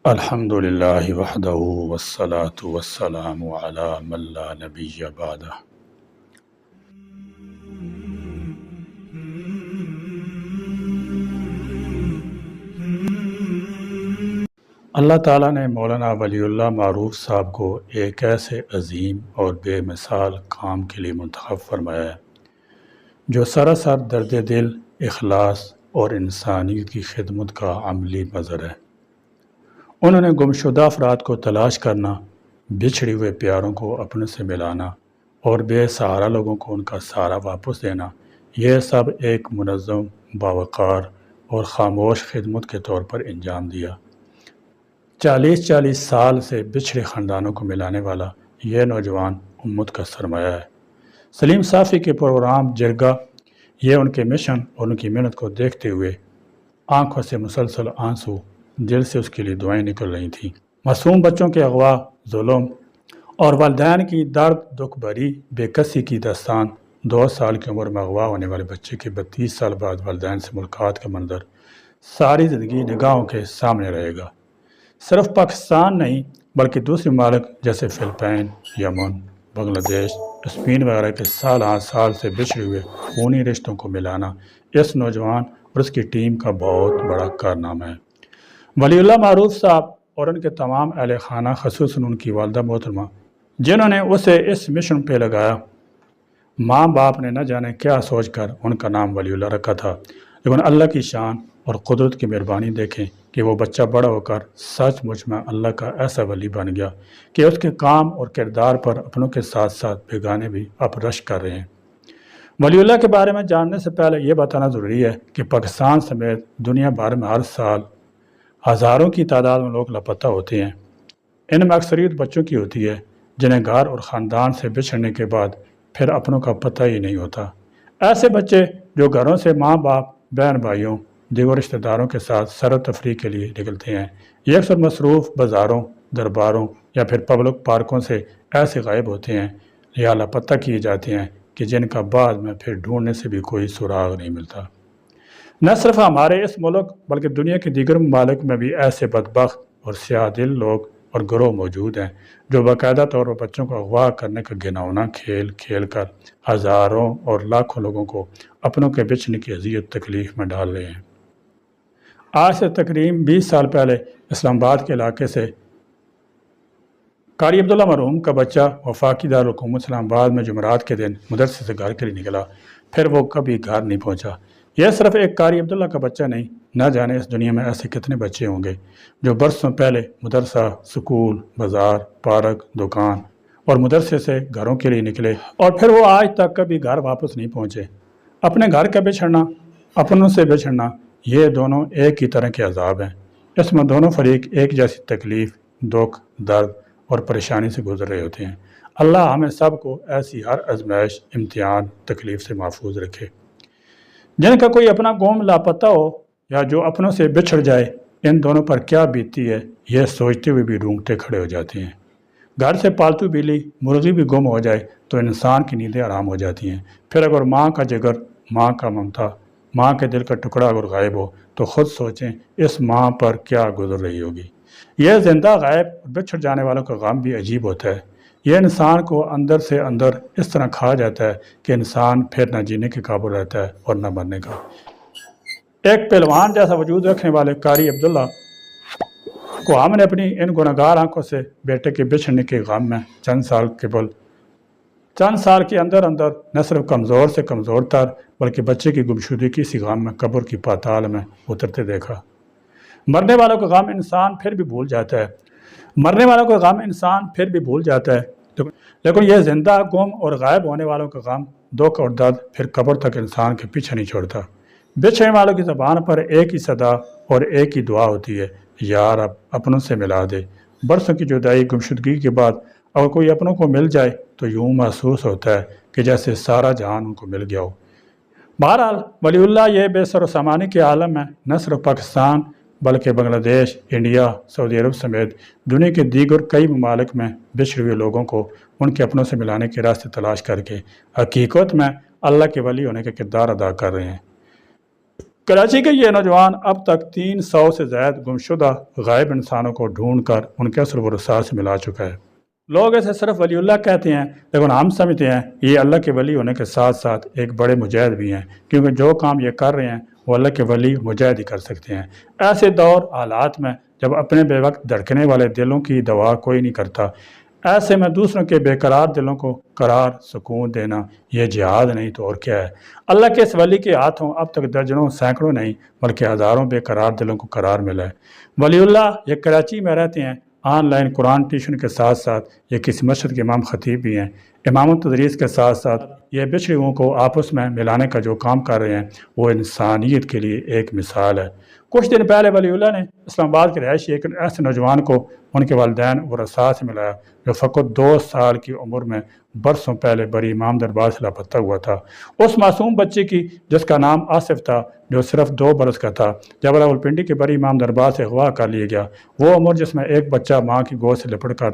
الحمد للہ وحدہ والصلاة والسلام علی من لا نبی بعدہ۔ اللہ تعالیٰ نے مولانا ولی اللہ معروف صاحب کو ایک ایسے عظیم اور بے مثال کام کے لیے منتخب فرمایا ہے جو سراسر درد دل، اخلاص اور انسانیت کی خدمت کا عملی مظہر ہے۔ انہوں نے گمشدہ افراد کو تلاش کرنا، بچھڑے ہوئے پیاروں کو اپنے سے ملانا اور بے سہارا لوگوں کو ان کا سہارا واپس دینا، یہ سب ایک منظم، باوقار اور خاموش خدمت کے طور پر انجام دیا۔ 40 سال سے بچھڑے خاندانوں کو ملانے والا یہ نوجوان امت کا سرمایہ ہے۔ سلیم صافی کے پروگرام جرگہ، یہ ان کے مشن اور ان کی محنت کو دیکھتے ہوئے آنکھوں سے مسلسل آنسو، دل سے اس کے لیے دعائیں نکل رہی تھیں۔ معصوم بچوں کے اغوا، ظلم اور والدین کی درد دکھ بھری بے کسی کی داستان۔ 2 سال کی عمر میں اغوا ہونے والے بچے کے 32 سال بعد والدین سے ملاقات کا منظر ساری زندگی نگاہوں کے سامنے رہے گا۔ صرف پاکستان نہیں بلکہ دوسرے ممالک جیسے فلپائن، یمن، بنگلہ دیش، اسپین وغیرہ کے سال سے بچھڑے ہوئے خونی رشتوں کو ملانا اس نوجوان اور اس کی ٹیم کا بہت بڑا کارنامہ ہے۔ ولی اللہ معروف صاحب اور ان کے تمام اہل خانہ، خصوصاً ان کی والدہ محترمہ جنہوں نے اسے اس مشن پہ لگایا، ماں باپ نے نہ جانے کیا سوچ کر ان کا نام ولی اللہ رکھا تھا، لیکن اللہ کی شان اور قدرت کی مہربانی دیکھیں کہ وہ بچہ بڑا ہو کر سچ مچ میں اللہ کا ایسا ولی بن گیا کہ اس کے کام اور کردار پر اپنوں کے ساتھ ساتھ بیگانے بھی اپرش کر رہے ہیں۔ ولی اللہ کے بارے میں جاننے سے پہلے یہ بتانا ضروری ہے کہ پاکستان سمیت دنیا بھر میں ہر سال ہزاروں کی تعداد میں لوگ لاپتہ ہوتے ہیں۔ ان میں اکثریت بچوں کی ہوتی ہے جنہیں گھر اور خاندان سے بچھڑنے کے بعد پھر اپنوں کا پتہ ہی نہیں ہوتا۔ ایسے بچے جو گھروں سے ماں باپ، بہن بھائیوں، دیگر رشتہ داروں کے ساتھ سیر و تفریح کے لیے نکلتے ہیں، یہ اکثر مصروف بازاروں، درباروں یا پھر پبلک پارکوں سے ایسے غائب ہوتے ہیں یا لاپتہ کیے جاتے ہیں کہ جن کا بعد میں پھر ڈھونڈنے سے بھی کوئی سراغ نہیں ملتا۔ نہ صرف ہمارے اس ملک بلکہ دنیا کے دیگر ممالک میں بھی ایسے بدبخت اور سیاہ دل لوگ اور گروہ موجود ہیں جو باقاعدہ طور پر بچوں کو اغوا کرنے کا گھناؤنا کھیل کھیل کر ہزاروں اور لاکھوں لوگوں کو اپنوں کے بچھنے کی اذیت تکلیف میں ڈال رہے ہیں۔ آج سے تقریباً 20 سال پہلے اسلام آباد کے علاقے سے قاری عبداللہ مرحوم کا بچہ وفاقی دارالحکومت اسلام آباد میں جمعرات کے دن مدرسے سے گھر کے لیے نکلا، پھر وہ کبھی گھر نہیں پہنچا۔ یہ صرف ایک قاری عبداللہ کا بچہ نہیں، نہ جانے اس دنیا میں ایسے کتنے بچے ہوں گے جو برسوں پہلے مدرسہ، سکول، بازار، پارک، دکان اور مدرسے سے گھروں کے لیے نکلے اور پھر وہ آج تک کبھی گھر واپس نہیں پہنچے۔ اپنے گھر کا بچھڑنا، اپنوں سے بچھڑنا، یہ دونوں ایک ہی طرح کے عذاب ہیں۔ اس میں دونوں فریق ایک جیسی تکلیف، دکھ، درد اور پریشانی سے گزر رہے ہوتے ہیں۔ اللہ ہمیں سب کو ایسی ہر آزمائش، امتحان، تکلیف سے محفوظ رکھے۔ جن کا کوئی اپنا قوم لاپتہ ہو یا جو اپنوں سے بچھڑ جائے، ان دونوں پر کیا بیتتی ہے یہ سوچتے ہوئے بھی رونگٹے کھڑے ہو جاتے ہیں۔ گھر سے پالتو بلی، مرغی بھی گم ہو جائے تو انسان کی نیندیں آرام ہو جاتی ہیں۔ پھر اگر ماں کا جگر، ماں کا ممتا، ماں کے دل کا ٹکڑا اگر غائب ہو تو خود سوچیں اس ماں پر کیا گزر رہی ہوگی۔ یہ زندہ غائب اور بچھڑ جانے والوں کا غم بھی عجیب ہوتا ہے۔ یہ انسان کو اندر سے اندر اس طرح کھا جاتا ہے کہ انسان پھر نہ جینے کے قابل رہتا ہے اور نہ مرنے کا۔ ایک پہلوان جیسا وجود رکھنے والے قاری عبداللہ کو ہم نے اپنی ان گنہگار آنکھوں سے بیٹے کے بچھڑنے کے غم میں چند سال کے اندر نہ صرف کمزور سے کمزور تر بلکہ بچے کی گمشدگی کی اسی غم میں قبر کی پاتال میں اترتے دیکھا۔ مرنے والوں کا غم انسان پھر بھی بھول جاتا ہے، لیکن یہ زندہ، گم اور غائب ہونے والوں کا غم، دکھ اور درد پھر قبر تک انسان کے پیچھے نہیں چھوڑتا۔ بچھڑنے والوں کی زبان پر ایک ہی صدا اور ایک ہی دعا ہوتی ہے، یا رب اپنوں سے ملا دے۔ برسوں کی جدائی، گمشدگی کے بعد اگر کوئی اپنوں کو مل جائے تو یوں محسوس ہوتا ہے کہ جیسے سارا جہان ان کو مل گیا ہو۔ بہرحال ولی اللہ یہ بے سر و سامانی کے عالم میں نہ صرف پاکستان بلکہ بنگلہ دیش، انڈیا، سعودی عرب سمیت دنیا کے دیگر کئی ممالک میں بچھڑے ہوئے لوگوں کو ان کے اپنوں سے ملانے کے راستے تلاش کر کے حقیقت میں اللہ کے ولی ہونے کا کردار ادا کر رہے ہیں۔ کراچی کے یہ نوجوان اب تک 300 سے زائد گمشدہ غائب انسانوں کو ڈھونڈ کر ان کے اثر و رساخ سے ملا چکا ہے۔ لوگ اسے صرف ولی اللہ کہتے ہیں، لیکن ہم سمجھتے ہیں یہ اللہ کے ولی ہونے کے ساتھ ساتھ ایک بڑے مجاہد بھی ہیں، کیونکہ جو کام یہ کر رہے ہیں وہ اللہ کے ولی مجاہد ہی کر سکتے ہیں۔ ایسے دور حالات میں جب اپنے بے وقت دھڑکنے والے دلوں کی دوا کوئی نہیں کرتا، ایسے میں دوسروں کے بے قرار دلوں کو قرار سکون دینا یہ جہاد نہیں تو اور کیا ہے۔ اللہ کے اس ولی کے ہاتھوں اب تک درجنوں سینکڑوں نہیں بلکہ ہزاروں بے قرار دلوں کو قرار ملا ہے۔ ولی اللہ یہ کراچی میں رہتے ہیں، آن لائن قرآن ٹیوشن کے ساتھ ساتھ یہ کسی مسجد کے امام خطیب بھی ہیں۔ امام التدریس کے ساتھ ساتھ یہ بچھڑے ہوئوں کو آپس میں ملانے کا جو کام کر رہے ہیں وہ انسانیت کے لیے ایک مثال ہے۔ کچھ دن پہلے ولی اللہ نے اسلام آباد کے رہائشی ایک ایسے نوجوان کو ان کے والدین و رسا سے ملایا جو فقط 2 سال کی عمر میں برسوں پہلے بری امام دربار سے لاپتہ ہوا تھا۔ اس معصوم بچے کی جس کا نام آصف تھا، جو صرف 2 برس کا تھا، جب راولپنڈی کے بری امام دربار سے اغوا کر لیا گیا۔ وہ عمر جس میں ایک بچہ ماں کی گود سے لپٹ کر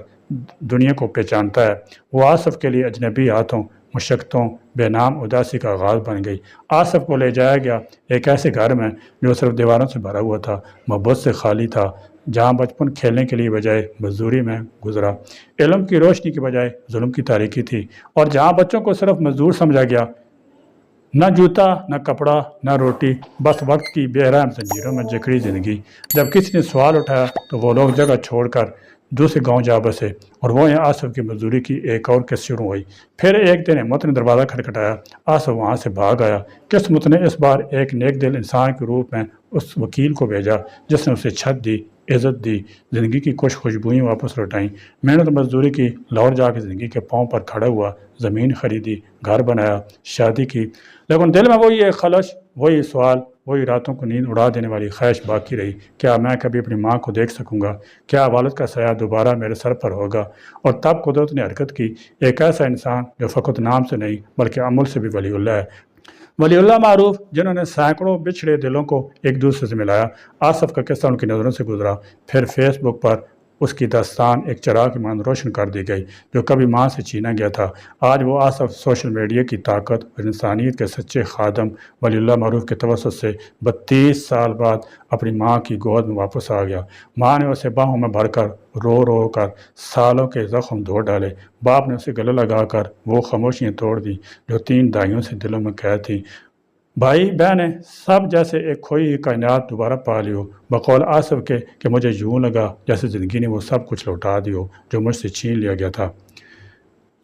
دنیا کو پہچانتا ہے، وہ آصف کے لیے اجنبی ہاتھوں، مشقتوں، بے نام اداسی کا آغاز بن گئی۔ آصف کو لے جایا گیا ایک ایسے گھر میں جو صرف دیواروں سے بھرا ہوا تھا، محبت سے خالی تھا، جہاں بچپن کھیلنے کے لیے بجائے مزدوری میں گزرا، علم کی روشنی کی بجائے ظلم کی تاریکی تھی، اور جہاں بچوں کو صرف مزدور سمجھا گیا، نہ جوتا، نہ کپڑا، نہ روٹی، بس وقت کی بے رحم زنجیروں میں جکڑی زندگی۔ جب کسی نے سوال اٹھایا تو وہ لوگ جگہ چھوڑ کر دوسرے گاؤں جا بسے، اور وہ یہاں آصف کی مزدوری کی ایک اور قسط شروع ہوئی۔ پھر ایک دن ہمت نے دروازہ کھٹکھٹایا، آصف وہاں سے بھاگ آیا۔ قسمت نے اس بار ایک نیک دل انسان کے روپ میں اس وکیل کو بھیجا جس نے اسے چھت دی، عزت دی، زندگی کی کچھ خوشبوئیں واپس لوٹائیں، محنت مزدوری کی، لاہور جا کے زندگی کے پاؤں پر کھڑا ہوا، زمین خریدی، گھر بنایا، شادی کی، لیکن دل میں وہی ایک خلش، وہی سوال، وہی راتوں کو نیند اڑا دینے والی خواہش باقی رہی، کیا میں کبھی اپنی ماں کو دیکھ سکوں گا؟ کیا والد کا سایہ دوبارہ میرے سر پر ہوگا؟ اور تب قدرت نے حرکت کی، ایک ایسا انسان جو فقط نام سے نہیں بلکہ عمل سے بھی ولی اللہ ہے۔ ولی اللہ معروف جنہوں نے سینکڑوں بچھڑے دلوں کو ایک دوسرے سے ملایا۔ آصف کا قصہ ان کی نظروں سے گزرا، پھر فیس بک پر اس کی داستان ایک چراغ کی مانند روشن کر دی گئی جو کبھی ماں سے چھینا گیا تھا۔ آج وہ آصف سوشل میڈیا کی طاقت اور انسانیت کے سچے خادم ولی اللہ معروف کے توسط سے 32 سال بعد اپنی ماں کی گود میں واپس آ گیا۔ ماں نے اسے باہوں میں بھر کر رو رو کر سالوں کے زخم دھو ڈالے، باپ نے اسے گلے لگا کر وہ خاموشیاں توڑ دی جو 3 دہائیوں سے دلوں میں قید تھیں۔ بھائی بہنیں سب جیسے ایک کھوئی ہوئی کائنات دوبارہ پا لی ہو، بقول آصف کے کہ مجھے یوں لگا جیسے زندگی نے وہ سب کچھ لوٹا دی ہو جو مجھ سے چھین لیا گیا تھا۔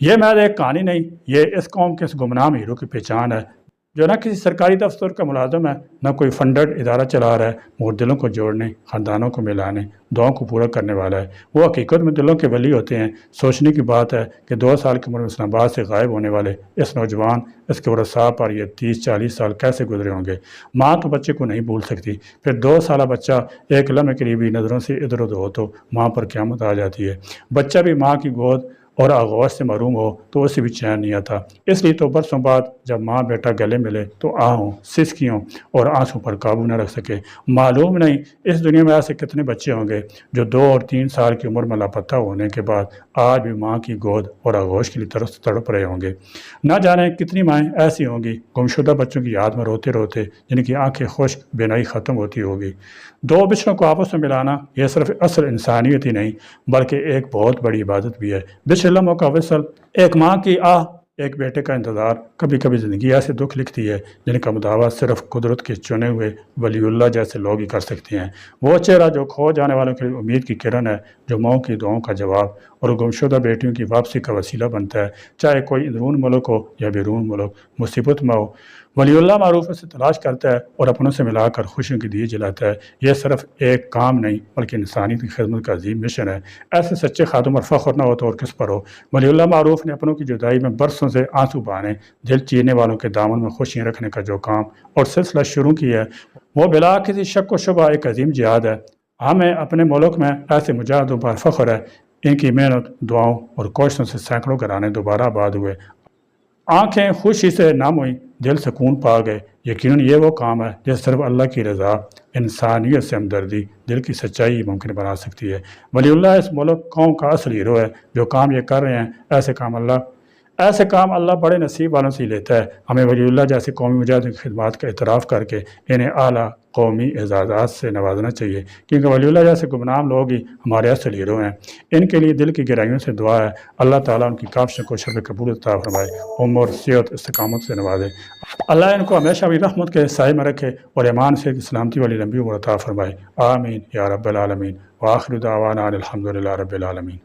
یہ محض ایک کہانی نہیں، یہ اس قوم کے اس گمنام ہیرو کی پہچان ہے جو نہ کسی سرکاری دفتر کا ملازم ہے، نہ کوئی فنڈڈ ادارہ چلا رہا ہے، مگر دلوں کو جوڑنے، خاندانوں کو ملانے، دعاؤں کو پورا کرنے والا ہے۔ وہ حقیقت میں دلوں کے ولی ہوتے ہیں۔ سوچنے کی بات ہے کہ 2 سال کی عمر میں اسلام آباد سے غائب ہونے والے اس نوجوان، اس کے ورثاء پر یہ 30-40 سال کیسے گزرے ہوں گے۔ ماں تو بچے کو نہیں بھول سکتی، پھر 2 سالہ بچہ ایک لمحے کے لیے بھی نظروں سے ادھر ادھر ہو تو ماں پر قیامت آ جاتی ہے۔ بچہ بھی ماں کی گود اور آغوش سے محروم ہو تو اسے بھی چین نہیں آتا۔ اس لیے تو برسوں بعد جب ماں بیٹا گلے ملے تو آہوں، سسکیوں اور آنسوں پر قابو نہ رکھ سکے۔ معلوم نہیں اس دنیا میں ایسے کتنے بچے ہوں گے جو 2 اور 3 سال کی عمر میں لاپتہ ہونے کے بعد آج بھی ماں کی گود اور آغوش کے لیے تڑپ رہے ہوں گے۔ نہ جانے کتنی مائیں ایسی ہوں گی گمشدہ بچوں کی یاد میں روتے روتے جن کی آنکھیں خشک بینائی ختم ہوتی ہوگی۔ 2 بچڑوں کو آپس میں ملانا یہ صرف اصل انسانیت ہی نہیں بلکہ ایک بہت بڑی عبادت بھی ہے۔ بچھڑے لمحوں کا وصل، ایک ماں کی آہ، ایک بیٹے کا انتظار۔ کبھی کبھی زندگی ایسے دکھ لکھتی ہے جن کا مداوع صرف قدرت کے چنے ہوئے ولی اللہ جیسے لوگ ہی کر سکتے ہیں۔ وہ چہرہ جو کھو جانے والوں کے لیے امید کی کرن ہے، جو ماؤں کی دعاؤں کا جواب اور گمشدہ بیٹیوں کی واپسی کا وسیلہ بنتا ہے، چاہے کوئی اندرون ملک ہو یا بیرون ملک، مصیبت میں ہو، ولی اللہ معروف سے تلاش کرتا ہے اور اپنوں سے ملا کر خوشیوں کی دیے جلاتا ہے۔ یہ صرف ایک کام نہیں بلکہ انسانیت کی خدمت کا عظیم مشن ہے۔ ایسے سچے خادم پر فخر نہ ہو تو اور کس پر ہو۔ ولی اللہ معروف نے اپنوں کی جدائی میں برسوں سے آنسو بہانے، دل چیرنے والوں کے دامن میں خوشیاں رکھنے کا جو کام اور سلسلہ شروع کیا ہے، وہ بلا کسی شک و شبہ ایک عظیم جہاد ہے۔ ہمیں اپنے ملک میں ایسے مجاہدوں پر فخر ہے۔ ان کی محنت، دعاؤں اور کوششوں سے سینکڑوں گھرانے دوبارہ آباد ہوئے، آنکھیں خوشی سے نم ہوئیں، دل سکون پا گئے۔ یقیناً یہ وہ کام ہے جس صرف اللہ کی رضا، انسانیت سے ہمدردی، دل کی سچائی ممکن بنا سکتی ہے۔ ولی اللہ اس ملک قوم کا اصل ہیرو ہے۔ جو کام یہ کر رہے ہیں، ایسے کام اللہ بڑے نصیب والوں سے ہی لیتا ہے۔ ہمیں ولی اللہ جیسے قومی مجاہدین کی خدمات کا اعتراف کر کے انہیں اعلیٰ قومی اعزازات سے نوازنا چاہیے، کیونکہ ولی اللہ جیسے گمنام لوگ ہی ہمارے اصل ہیرو ہیں۔ ان کے لیے دل کی گہرائیوں سے دعا ہے اللہ تعالیٰ ان کی کاوشوں کو شب قبول عطا فرمائے، عمر صحت استقامت سے نوازے، اللہ ان کو ہمیشہ بھی رحمت کے سائے میں رکھے اور ایمان سے سلامتی والی لمبی عمر عطا فرمائے، آمین یا رب العالمین، وآخر دعوانا ان الحمد للہ رب العالمین۔